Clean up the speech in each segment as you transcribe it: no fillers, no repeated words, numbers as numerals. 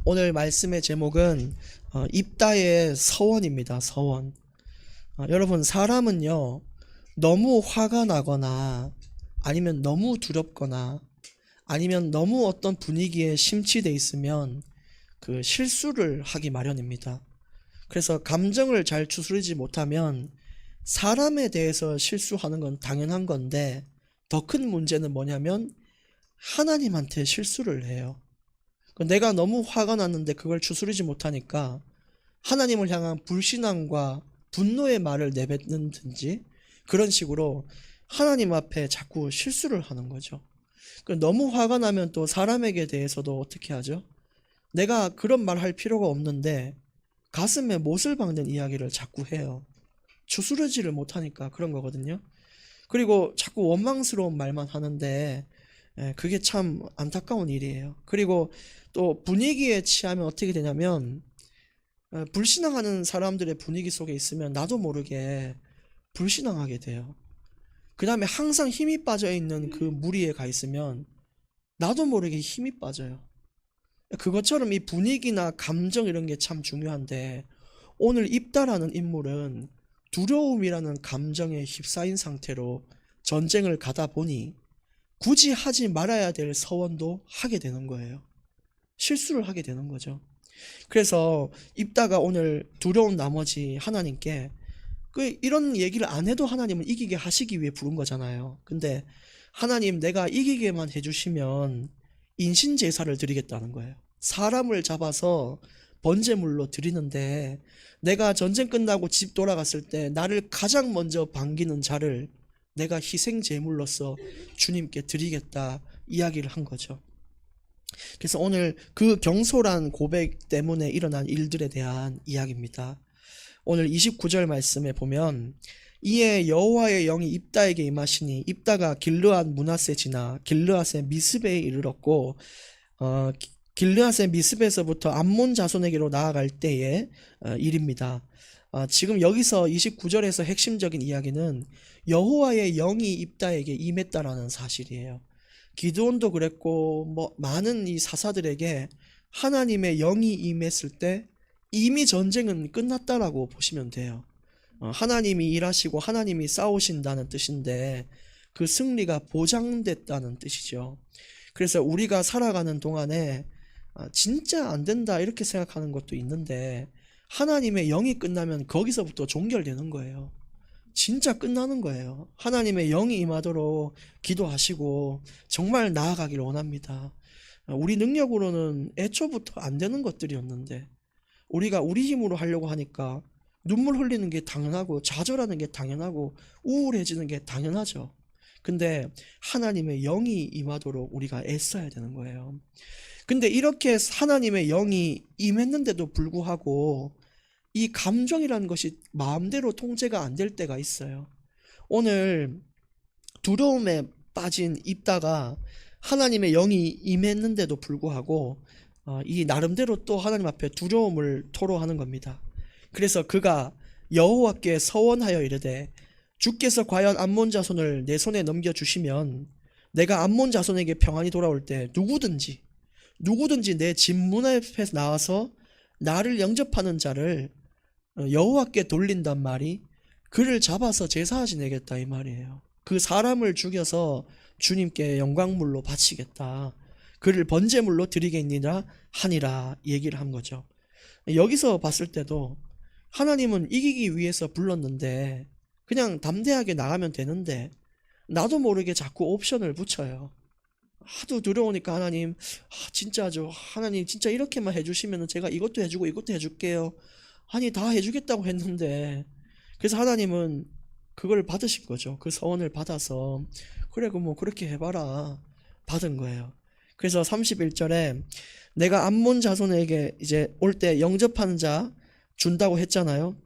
오늘 말씀의 제목은 입다의 서원입니다. 서원. 여러분, 사람은요 너무 화가 나거나 아니면 너무 두렵거나 아니면 너무 어떤 분위기에 심취돼 있으면 그 실수를 하기 마련입니다. 그래서 감정을 잘 추스르지 못하면 사람에 대해서 실수하는 건 당연한 건데, 더 큰 문제는 뭐냐면 하나님한테 실수를 해요. 내가 너무 화가 났는데 그걸 추스르지 못하니까 하나님을 향한 불신앙과 분노의 말을 내뱉는든지 그런 식으로 하나님 앞에 자꾸 실수를 하는 거죠. 너무 화가 나면 또 사람에게 대해서도 어떻게 하죠? 내가 그런 말 할 필요가 없는데 가슴에 못을 박는 이야기를 자꾸 해요. 추스르지를 못하니까 그런 거거든요. 그리고 자꾸 원망스러운 말만 하는데 그게 참 안타까운 일이에요. 그리고 또 분위기에 취하면 어떻게 되냐면 불신앙하는 사람들의 분위기 속에 있으면 나도 모르게 불신앙하게 돼요. 그 다음에 항상 힘이 빠져있는 그 무리에 가 있으면 나도 모르게 힘이 빠져요. 그것처럼 이 분위기나 감정 이런 게 참 중요한데, 오늘 입다라는 인물은 두려움이라는 감정에 휩싸인 상태로 전쟁을 가다 보니 굳이 하지 말아야 될 서원도 하게 되는 거예요. 실수를 하게 되는 거죠. 그래서 입다가 오늘 두려운 나머지 하나님께 이런 얘기를 안 해도 하나님은 이기게 하시기 위해 부른 거잖아요. 근데 하나님, 내가 이기게만 해주시면 인신제사를 드리겠다는 거예요. 사람을 잡아서 번제물로 드리는데, 내가 전쟁 끝나고 집 돌아갔을 때 나를 가장 먼저 반기는 자를 내가 희생제물로서 주님께 드리겠다 이야기를 한 거죠. 그래서 오늘 그 경솔한 고백 때문에 일어난 일들에 대한 이야기입니다. 오늘 29절 말씀에 보면, 이에 여호와의 영이 입다에게 임하시니 입다가 길르앗 므낫에 지나 길르앗의 미스베에 이르렀고, 길르앗의 미스베에서부터 암몬 자손에게로 나아갈 때의 일입니다. 지금 여기서 29절에서 핵심적인 이야기는 여호와의 영이 입다에게 임했다라는 사실이에요. 기드온도 그랬고 많은 이 사사들에게 하나님의 영이 임했을 때 이미 전쟁은 끝났다라고 보시면 돼요. 하나님이 일하시고 하나님이 싸우신다는 뜻인데 그 승리가 보장됐다는 뜻이죠. 그래서 우리가 살아가는 동안에 진짜 안 된다 이렇게 생각하는 것도 있는데, 하나님의 영이 끝나면 거기서부터 종결되는 거예요. 진짜 끝나는 거예요. 하나님의 영이 임하도록 기도하시고 정말 나아가기를 원합니다. 우리 능력으로는 애초부터 안 되는 것들이었는데 우리가 우리 힘으로 하려고 하니까 눈물 흘리는 게 당연하고 좌절하는 게 당연하고 우울해지는 게 당연하죠. 근데 하나님의 영이 임하도록 우리가 애써야 되는 거예요. 근데 이렇게 하나님의 영이 임했는데도 불구하고 이 감정이라는 것이 마음대로 통제가 안 될 때가 있어요. 오늘 두려움에 빠진 입다가 하나님의 영이 임했는데도 불구하고 이 나름대로 또 하나님 앞에 두려움을 토로하는 겁니다. 그래서 그가 여호와께 서원하여 이르되, 주께서 과연 암몬 자손을 내 손에 넘겨주시면 내가 암몬 자손에게 평안히 돌아올 때 누구든지 내 집 문 앞에서 나와서 나를 영접하는 자를 여호와께 돌린단 말이 그를 잡아서 제사 지내겠다 이 말이에요. 그 사람을 죽여서 주님께 영광물로 바치겠다, 그를 번제물로 드리겠니라 하니라 얘기를 한 거죠. 여기서 봤을 때도 하나님은 이기기 위해서 불렀는데 그냥 담대하게 나가면 되는데 나도 모르게 자꾸 옵션을 붙여요. 하도 두려우니까 하나님, 진짜죠, 하나님 진짜 이렇게만 해주시면 제가 이것도 해주고 이것도 해줄게요. 아니 다 해주겠다고 했는데. 그래서 하나님은 그걸 받으신 거죠. 그 서원을 받아서 그래 뭐 그렇게 해봐라 받은 거예요. 그래서 31절에 내가 암몬 자손에게 이제 올 때 영접하는 자 준다고 했잖아요.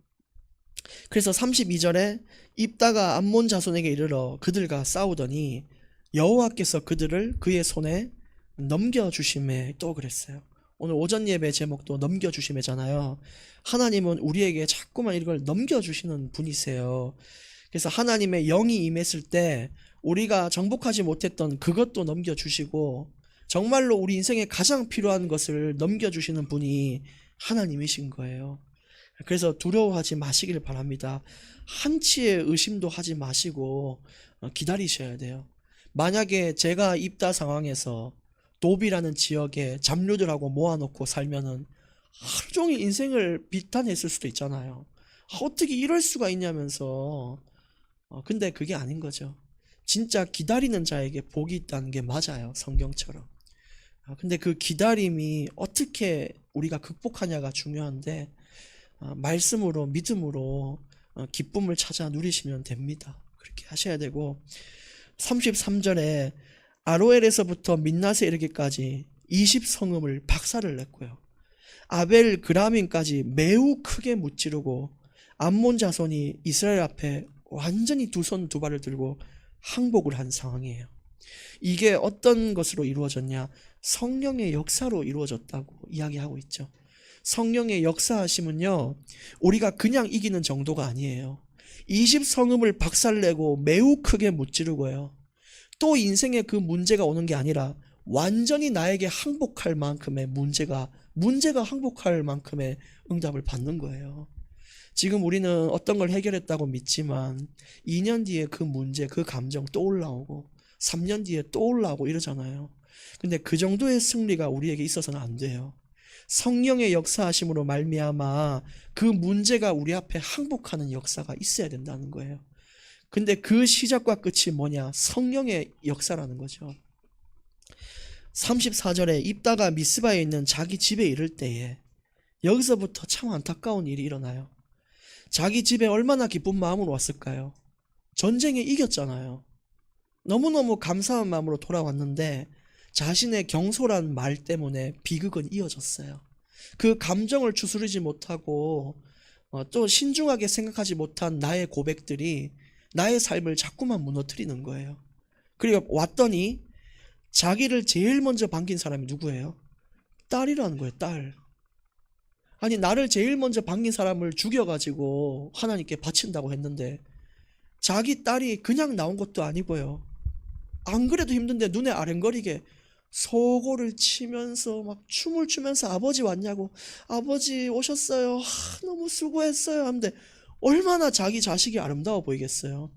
그래서 32절에 입다가 암몬 자손에게 이르러 그들과 싸우더니 여호와께서 그들을 그의 손에 넘겨주심에, 또 그랬어요. 오늘 오전 예배 제목도 넘겨주심이잖아요. 하나님은 우리에게 자꾸만 이걸 넘겨주시는 분이세요. 그래서 하나님의 영이 임했을 때 우리가 정복하지 못했던 그것도 넘겨주시고 정말로 우리 인생에 가장 필요한 것을 넘겨주시는 분이 하나님이신 거예요. 그래서 두려워하지 마시길 바랍니다. 한치의 의심도 하지 마시고 기다리셔야 돼요. 만약에 제가 입다 상황에서 도비라는 지역에 잡류들하고 모아놓고 살면은 하루 종일 인생을 비탄했을 수도 있잖아요. 어떻게 이럴 수가 있냐면서. 근데 그게 아닌 거죠. 진짜 기다리는 자에게 복이 있다는 게 맞아요. 성경처럼. 근데 그 기다림이 어떻게 우리가 극복하냐가 중요한데, 말씀으로, 믿음으로 기쁨을 찾아 누리시면 됩니다. 그렇게 하셔야 되고, 33절에 아로엘에서부터 민낫에 이르기까지 20성읍을 박살을 냈고요. 아벨 그라민까지 매우 크게 무찌르고 암몬 자손이 이스라엘 앞에 완전히 두 손 두 발을 들고 항복을 한 상황이에요. 이게 어떤 것으로 이루어졌냐? 성령의 역사로 이루어졌다고 이야기하고 있죠. 성령의 역사하심은요, 우리가 그냥 이기는 정도가 아니에요. 20성읍을 박살내고 매우 크게 무찌르고요. 또 인생에 그 문제가 오는 게 아니라 완전히 나에게 항복할 만큼의 문제가 항복할 만큼의 응답을 받는 거예요. 지금 우리는 어떤 걸 해결했다고 믿지만 2년 뒤에 그 문제, 그 감정 또 올라오고 3년 뒤에 또 올라오고 이러잖아요. 근데 그 정도의 승리가 우리에게 있어서는 안 돼요. 성령의 역사하심으로 말미암아 그 문제가 우리 앞에 항복하는 역사가 있어야 된다는 거예요. 근데 그 시작과 끝이 뭐냐? 성령의 역사라는 거죠. 34절에 입다가 미스바에 있는 자기 집에 이를 때에 여기서부터 참 안타까운 일이 일어나요. 자기 집에 얼마나 기쁜 마음으로 왔을까요? 전쟁에 이겼잖아요. 너무너무 감사한 마음으로 돌아왔는데 자신의 경솔한 말 때문에 비극은 이어졌어요. 그 감정을 추스르지 못하고 또 신중하게 생각하지 못한 나의 고백들이 나의 삶을 자꾸만 무너뜨리는 거예요. 그리고 왔더니 자기를 제일 먼저 반긴 사람이 누구예요? 딸이라는 거예요. 딸. 아니, 나를 제일 먼저 반긴 사람을 죽여가지고 하나님께 바친다고 했는데 자기 딸이 그냥 나온 것도 아니고요. 안 그래도 힘든데 눈에 아른거리게 소고를 치면서 막 춤을 추면서 아버지 왔냐고, 아버지 오셨어요, 너무 수고했어요 하는데 얼마나 자기 자식이 아름다워 보이겠어요.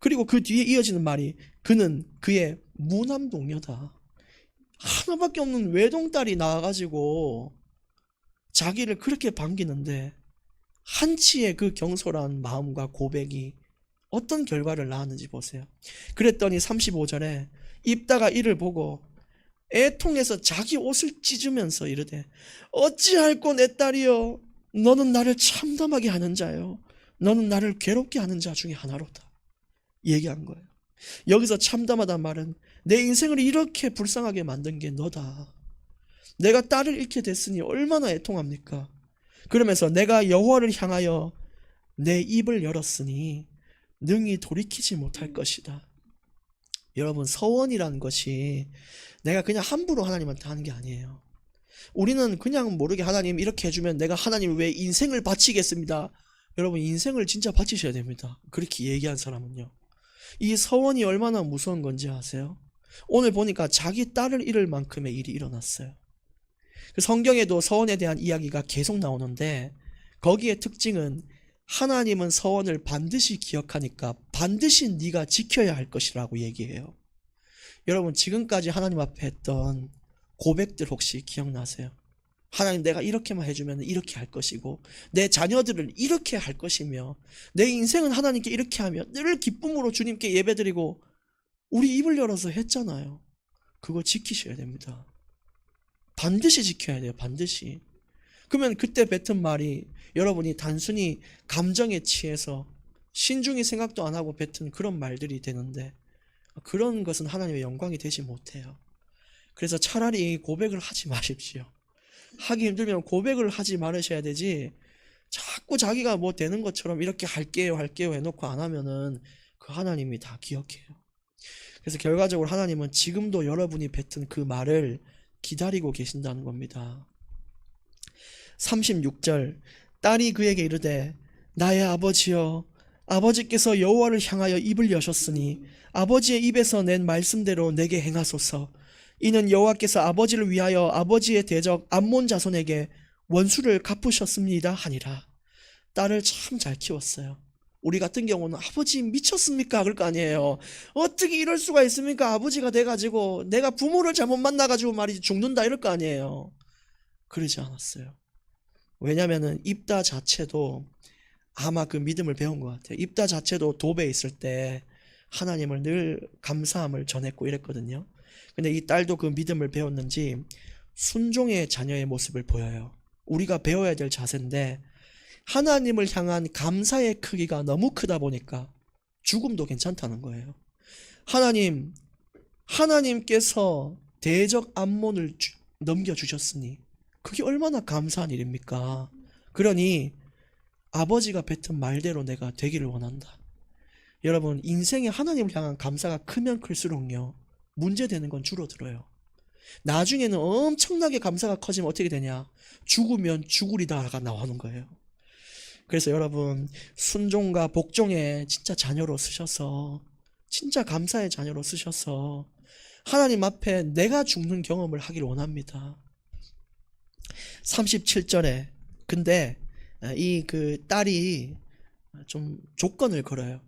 그리고 그 뒤에 이어지는 말이 그는 그의 무남동녀다. 하나밖에 없는 외동딸이 나와가지고 자기를 그렇게 반기는데 한치의 그 경솔한 마음과 고백이 어떤 결과를 낳았는지 보세요. 그랬더니 35절에 입다가 이를 보고 애통해서 자기 옷을 찢으면서 이르되 어찌할꼬 내 딸이여, 너는 나를 참담하게 하는 자요, 너는 나를 괴롭게 하는 자 중에 하나로다 얘기한 거예요. 여기서 참담하다는 말은 내 인생을 이렇게 불쌍하게 만든 게 너다. 내가 딸을 잃게 됐으니 얼마나 애통합니까? 그러면서 내가 여호와를 향하여 내 입을 열었으니 능히 돌이키지 못할 것이다. 여러분, 서원이라는 것이 내가 그냥 함부로 하나님한테 하는 게 아니에요. 우리는 그냥 모르게 하나님 이렇게 해주면 내가 하나님 왜 인생을 바치겠습니다. 여러분, 인생을 진짜 바치셔야 됩니다. 그렇게 얘기한 사람은요. 이 서원이 얼마나 무서운 건지 아세요? 오늘 보니까 자기 딸을 잃을 만큼의 일이 일어났어요. 그 성경에도 서원에 대한 이야기가 계속 나오는데 거기에 특징은 하나님은 서원을 반드시 기억하니까 반드시 네가 지켜야 할 것이라고 얘기해요. 여러분, 지금까지 하나님 앞에 했던 고백들 혹시 기억나세요? 하나님, 내가 이렇게만 해주면 이렇게 할 것이고 내 자녀들을 이렇게 할 것이며 내 인생은 하나님께 이렇게 하며 늘 기쁨으로 주님께 예배드리고 우리 입을 열어서 했잖아요. 그거 지키셔야 됩니다. 반드시 지켜야 돼요. 반드시. 그러면 그때 뱉은 말이 여러분이 단순히 감정에 취해서 신중히 생각도 안 하고 뱉은 그런 말들이 되는데 그런 것은 하나님의 영광이 되지 못해요. 그래서 차라리 고백을 하지 마십시오. 하기 힘들면 고백을 하지 말으셔야 되지, 자꾸 자기가 뭐 되는 것처럼 이렇게 할게요 해놓고 안 하면은 그 하나님이 다 기억해요. 그래서 결과적으로 하나님은 지금도 여러분이 뱉은 그 말을 기다리고 계신다는 겁니다. 36절, 딸이 그에게 이르되 나의 아버지여, 아버지께서 여호와를 향하여 입을 여셨으니 아버지의 입에서 낸 말씀대로 내게 행하소서. 이는 여호와께서 아버지를 위하여 아버지의 대적 암몬 자손에게 원수를 갚으셨습니다 하니라. 딸을 참 잘 키웠어요. 우리 같은 경우는 아버지 미쳤습니까? 그럴 거 아니에요. 어떻게 이럴 수가 있습니까? 아버지가 돼가지고 내가 부모를 잘못 만나가지고 말이지 죽는다 이럴 거 아니에요. 그러지 않았어요. 왜냐면은 입다 자체도 아마 그 믿음을 배운 것 같아요. 입다 자체도 도배에 있을 때 하나님을 늘 감사함을 전했고 이랬거든요. 근데 이 딸도 그 믿음을 배웠는지 순종의 자녀의 모습을 보여요. 우리가 배워야 될 자세인데 하나님을 향한 감사의 크기가 너무 크다 보니까 죽음도 괜찮다는 거예요. 하나님께서 대적 암몬을 넘겨주셨으니 그게 얼마나 감사한 일입니까? 그러니 아버지가 뱉은 말대로 내가 되기를 원한다. 여러분, 인생에 하나님을 향한 감사가 크면 클수록요, 문제되는 건 줄어들어요. 나중에는 엄청나게 감사가 커지면 어떻게 되냐? 죽으면 죽으리다가 나오는 거예요. 그래서 여러분, 순종과 복종의 진짜 자녀로 쓰셔서, 진짜 감사의 자녀로 쓰셔서 하나님 앞에 내가 죽는 경험을 하길 원합니다. 37절에 근데 이 그 딸이 좀 조건을 걸어요.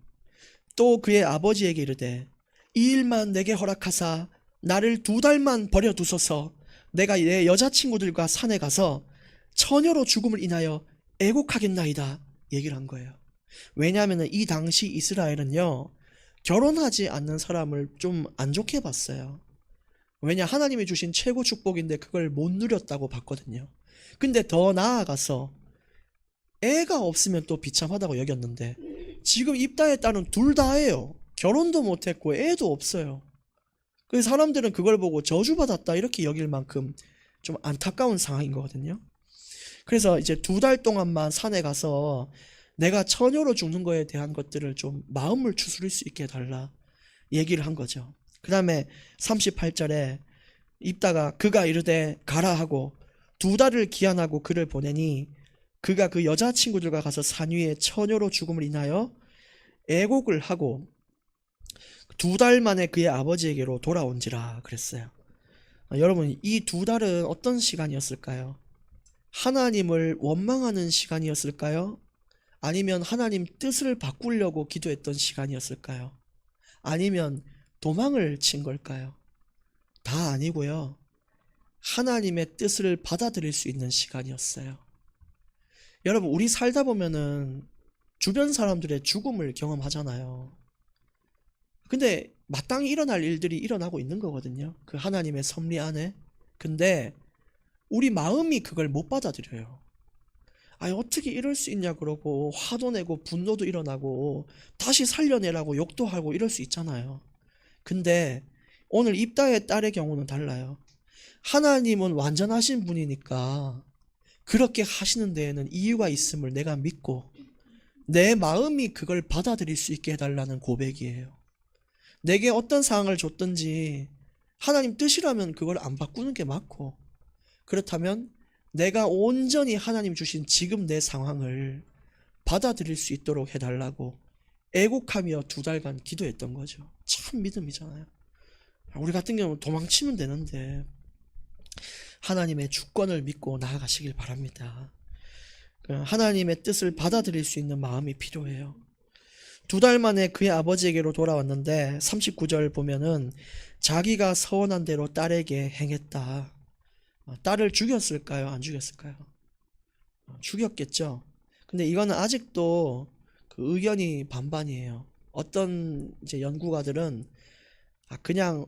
또 그의 아버지에게 이르되 이 일만 내게 허락하사 나를 2달만 버려두소서. 내가 내 여자친구들과 산에 가서 처녀로 죽음을 인하여 애곡하겠나이다 얘기를 한 거예요. 왜냐하면 이 당시 이스라엘은요, 결혼하지 않는 사람을 좀 안 좋게 봤어요. 왜냐, 하나님이 주신 최고 축복인데 그걸 못 누렸다고 봤거든요. 근데 더 나아가서 애가 없으면 또 비참하다고 여겼는데 지금 입다의 딸은 둘 다예요. 결혼도 못했고 애도 없어요. 그래서 사람들은 그걸 보고 저주받았다 이렇게 여길 만큼 좀 안타까운 상황인 거거든요. 그래서 이제 2달 동안만 산에 가서 내가 처녀로 죽는 거에 대한 것들을 좀 마음을 추스릴 수 있게 해달라 얘기를 한 거죠. 그 다음에 38절에 입다가 그가 이르되 가라 하고 2달을 기한하고 그를 보내니 그가 그 여자친구들과 가서 산 위에 처녀로 죽음을 인하여 애곡을 하고 2달 만에 그의 아버지에게로 돌아온지라 그랬어요. 여러분, 이 2달은 어떤 시간이었을까요? 하나님을 원망하는 시간이었을까요? 아니면 하나님 뜻을 바꾸려고 기도했던 시간이었을까요? 아니면 도망을 친 걸까요? 다 아니고요. 하나님의 뜻을 받아들일 수 있는 시간이었어요. 여러분, 우리 살다 보면은 주변 사람들의 죽음을 경험하잖아요. 근데 마땅히 일어날 일들이 일어나고 있는 거거든요. 그 하나님의 섭리 안에. 근데 우리 마음이 그걸 못 받아들여요. 아니, 어떻게 이럴 수 있냐 그러고 화도 내고 분노도 일어나고 다시 살려내라고 욕도 하고 이럴 수 있잖아요. 근데 오늘 입다의 딸의 경우는 달라요. 하나님은 완전하신 분이니까 그렇게 하시는 데에는 이유가 있음을 내가 믿고 내 마음이 그걸 받아들일 수 있게 해달라는 고백이에요. 내게 어떤 상황을 줬든지 하나님 뜻이라면 그걸 안 바꾸는 게 맞고, 그렇다면 내가 온전히 하나님 주신 지금 내 상황을 받아들일 수 있도록 해달라고 애곡하며 2달간 기도했던 거죠. 참 믿음이잖아요. 우리 같은 경우는 도망치면 되는데 하나님의 주권을 믿고 나아가시길 바랍니다. 하나님의 뜻을 받아들일 수 있는 마음이 필요해요. 2달 만에 그의 아버지에게로 돌아왔는데 39절 보면은 자기가 서원한 대로 딸에게 행했다. 딸을 죽였을까요? 안 죽였을까요? 죽였겠죠. 근데 이거는 아직도 그 의견이 반반이에요. 어떤 이제 연구가들은 그냥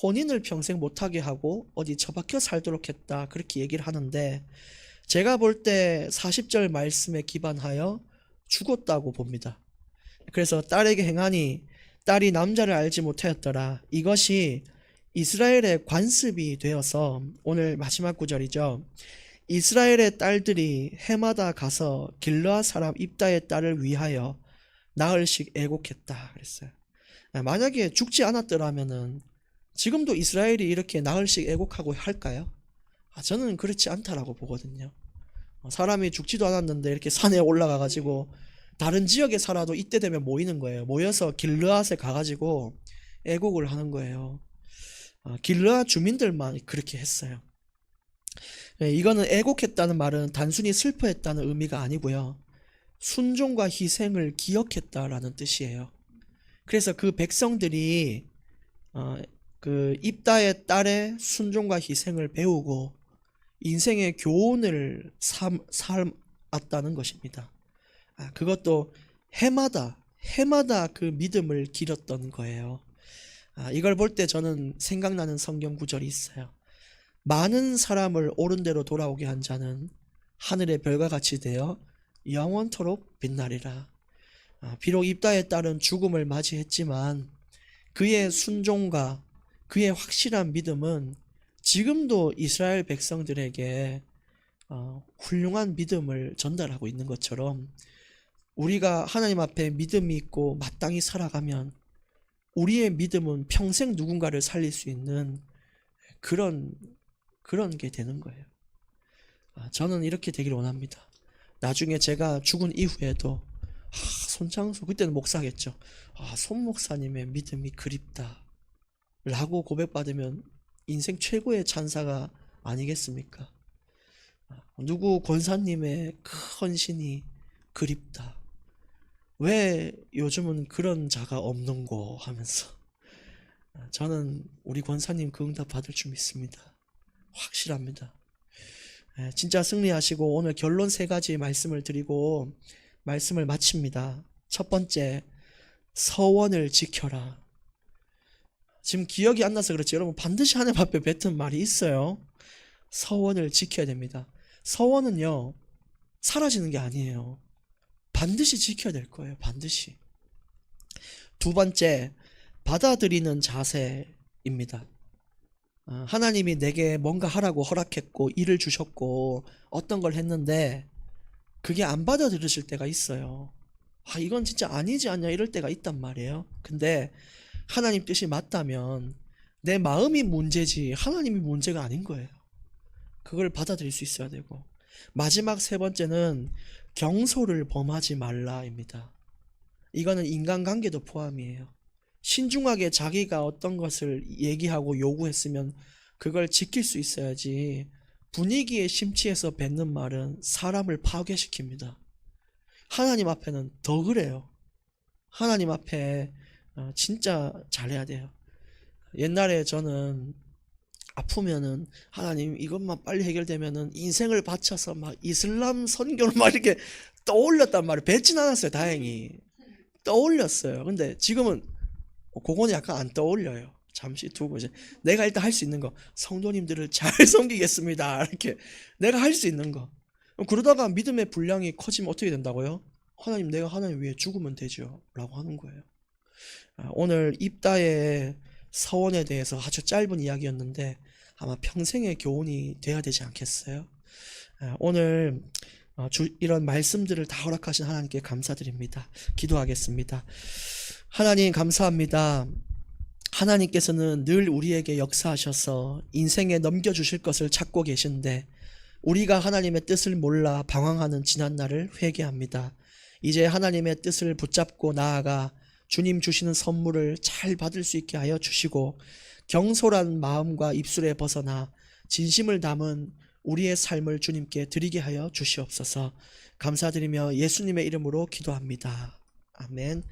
혼인을 평생 못하게 하고 어디 처박혀 살도록 했다 그렇게 얘기를 하는데, 제가 볼 때 40절 말씀에 기반하여 죽었다고 봅니다. 그래서 딸에게 행하니 딸이 남자를 알지 못하였더라. 이것이 이스라엘의 관습이 되어서, 오늘 마지막 구절이죠. 이스라엘의 딸들이 해마다 가서 길르앗 사람 입다의 딸을 위하여 나흘씩 애곡했다 그랬어요. 만약에 죽지 않았더라면은 지금도 이스라엘이 이렇게 나흘씩 애곡하고 할까요? 저는 그렇지 않다라고 보거든요. 사람이 죽지도 않았는데 이렇게 산에 올라가가지고 다른 지역에 살아도 이때 되면 모이는 거예요. 모여서 길르앗에 가가지고 애곡을 하는 거예요. 길르앗 주민들만 그렇게 했어요. 이거는 애곡했다는 말은 단순히 슬퍼했다는 의미가 아니고요. 순종과 희생을 기억했다라는 뜻이에요. 그래서 그 백성들이 그 입다의 딸의 순종과 희생을 배우고 인생의 교훈을 삼았다는 것입니다. 그것도 해마다 그 믿음을 기렸던 거예요. 이걸 볼 때 저는 생각나는 성경 구절이 있어요. 많은 사람을 옳은 대로 돌아오게 한 자는 하늘의 별과 같이 되어 영원토록 빛나리라. 비록 입다의 딸은 죽음을 맞이했지만 그의 순종과 그의 확실한 믿음은 지금도 이스라엘 백성들에게 훌륭한 믿음을 전달하고 있는 것처럼 우리가 하나님 앞에 믿음이 있고 마땅히 살아가면 우리의 믿음은 평생 누군가를 살릴 수 있는 그런 게 되는 거예요. 저는 이렇게 되기를 원합니다. 나중에 제가 죽은 이후에도 손창수, 그때는 목사겠죠. 손 목사님의 믿음이 그립다 라고 고백받으면 인생 최고의 찬사가 아니겠습니까? 누구 권사님의 그 헌신이 그립다. 왜 요즘은 그런 자가 없는고 하면서 저는 우리 권사님 그 응답 받을 줄 믿습니다. 확실합니다. 진짜 승리하시고 오늘 결론 3가지 말씀을 드리고 말씀을 마칩니다. 첫 번째, 서원을 지켜라. 지금 기억이 안 나서 그렇지 여러분 반드시 하나님 앞에 뱉은 말이 있어요. 서원을 지켜야 됩니다. 서원은요 사라지는 게 아니에요. 반드시 지켜야 될 거예요. 반드시. 두 번째, 받아들이는 자세입니다. 하나님이 내게 뭔가 하라고 허락했고 일을 주셨고 어떤 걸 했는데 그게 안 받아들이실 때가 있어요. 이건 진짜 아니지 않냐 이럴 때가 있단 말이에요. 근데 하나님 뜻이 맞다면 내 마음이 문제지 하나님이 문제가 아닌 거예요. 그걸 받아들일 수 있어야 되고, 마지막 3번째는 경솔을 범하지 말라입니다. 이거는 인간관계도 포함이에요. 신중하게 자기가 어떤 것을 얘기하고 요구했으면 그걸 지킬 수 있어야지 분위기에 심취해서 뱉는 말은 사람을 파괴시킵니다. 하나님 앞에는 더 그래요. 하나님 앞에 진짜 잘해야 돼요. 옛날에 저는 아프면은 하나님 이것만 빨리 해결되면은 인생을 바쳐서 막 이슬람 선교를 막 이렇게 떠올렸단 말이에요. 뱉진 않았어요. 다행히 떠올렸어요. 근데 지금은 그거는 약간 안 떠올려요. 잠시 두고 이제 내가 일단 할 수 있는 거, 성도님들을 잘 섬기겠습니다. 이렇게 내가 할 수 있는 거. 그러다가 믿음의 분량이 커지면 어떻게 된다고요? 하나님, 내가 하나님 위해 죽으면 되죠 라고 하는 거예요. 오늘 입다의 서원에 대해서 아주 짧은 이야기였는데 아마 평생의 교훈이 돼야 되지 않겠어요? 오늘 이런 말씀들을 다 허락하신 하나님께 감사드립니다. 기도하겠습니다. 하나님 감사합니다. 하나님께서는 늘 우리에게 역사하셔서 인생에 넘겨주실 것을 찾고 계신데 우리가 하나님의 뜻을 몰라 방황하는 지난날을 회개합니다. 이제 하나님의 뜻을 붙잡고 나아가 주님 주시는 선물을 잘 받을 수 있게 하여 주시고 경솔한 마음과 입술에 벗어나 진심을 담은 우리의 삶을 주님께 드리게 하여 주시옵소서. 감사드리며 예수님의 이름으로 기도합니다. 아멘.